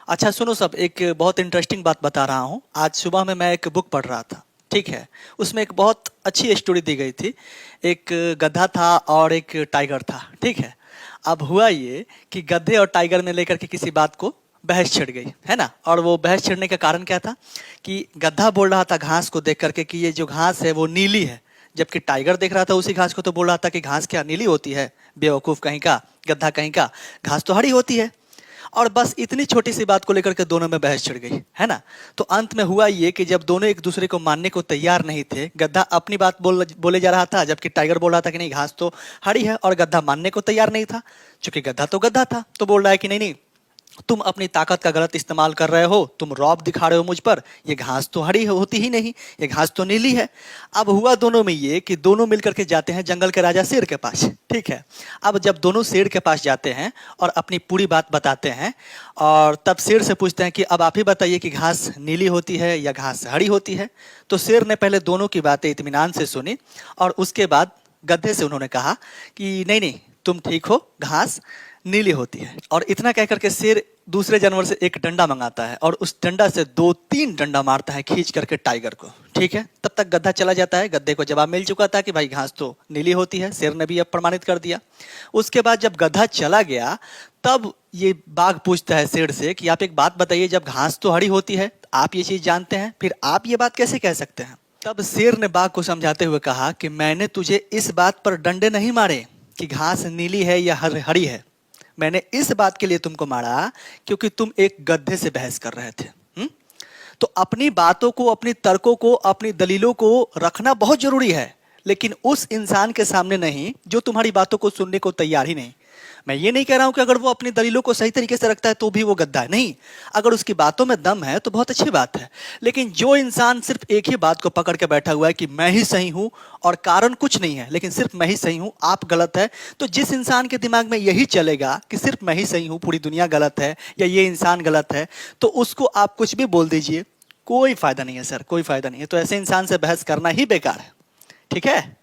अच्छा सुनो सब, एक बहुत इंटरेस्टिंग बात बता रहा हूँ। आज सुबह में मैं एक बुक पढ़ रहा था। ठीक है। उसमें एक बहुत अच्छी स्टोरी दी गई थी। एक गधा था और एक टाइगर था। ठीक है। अब हुआ ये कि गधे और टाइगर में लेकर के किसी बात को बहस छिड़ गई है ना। और वो बहस छिड़ने का कारण क्या था कि गधा बोल रहा था घास को देख करके कि ये जो घास है वो नीली है। जबकि टाइगर देख रहा था उसी घास को तो बोल रहा था कि घास क्या नीली होती है, बेवकूफ कहीं का, गधा कहीं का, घास तो हरी होती है। और बस इतनी छोटी सी बात को लेकर के दोनों में बहस छिड़ गई है ना। तो अंत में हुआ ये कि जब दोनों एक दूसरे को मानने को तैयार नहीं थे, गधा अपनी बात बोले जा रहा था जबकि टाइगर बोल रहा था कि नहीं घास तो हरी है, और गधा मानने को तैयार नहीं था। क्योंकि गधा तो गधा था, तो बोल रहा है कि नहीं नहीं, तुम अपनी ताकत का गलत इस्तेमाल कर रहे हो, तुम रौब दिखा रहे हो मुझ पर, ये घास तो हरी होती ही नहीं, ये घास तो नीली है। अब हुआ दोनों में ये कि दोनों मिलकर के जाते हैं जंगल के राजा शेर के पास। ठीक है। अब जब दोनों शेर के पास जाते हैं और अपनी पूरी बात बताते हैं, और तब शेर से पूछते हैं कि अब आप ही बताइए कि घास नीली होती है या घास हरी होती है। तो शेर ने पहले दोनों की बातें इत्मीनान से सुनी, और उसके बाद गधे से उन्होंने कहा कि नहीं नहीं, तुम ठीक हो, घास नीली होती है। और इतना कह करके शेर दूसरे जानवर से एक डंडा मंगाता है और उस डंडा से दो तीन डंडा मारता है खींच करके टाइगर को। ठीक है। तब तक गधा चला जाता है। गधे को जवाब मिल चुका था कि भाई घास तो नीली होती है, शेर ने भी अब प्रमाणित कर दिया। उसके बाद जब गधा चला गया, तब ये बाघ पूछता है शेर से कि आप एक बात बताइए, जब घास तो हरी होती है, आप ये चीज जानते हैं, फिर आप ये बात कैसे कह सकते हैं। तब शेर ने बाघ को समझाते हुए कहा कि मैंने तुझे इस बात पर डंडे नहीं मारे कि घास नीली है या हरी है, मैंने इस बात के लिए तुमको मारा क्योंकि तुम एक गधे से बहस कर रहे थे। तो अपनी बातों को, अपनी तर्कों को, अपनी दलीलों को रखना बहुत जरूरी है, लेकिन उस इंसान के सामने नहीं जो तुम्हारी बातों को सुनने को तैयार ही नहीं। मैं ये नहीं कह रहा हूं कि अगर वो अपनी दलीलों को सही तरीके से रखता है तो भी वो गद्दा है, नहीं। अगर उसकी बातों में दम है तो बहुत अच्छी बात है। लेकिन जो इंसान सिर्फ एक ही बात को पकड़ के बैठा हुआ है कि मैं ही सही हूं और कारण कुछ नहीं है, लेकिन सिर्फ मैं ही सही हूं, आप गलत है, तो जिस इंसान के दिमाग में यही चलेगा कि सिर्फ मैं ही सही हूं, पूरी दुनिया गलत है या ये इंसान गलत है, तो उसको आप कुछ भी बोल दीजिए, कोई फायदा नहीं है सर, कोई फायदा नहीं है। तो ऐसे इंसान से बहस करना ही बेकार है। ठीक है।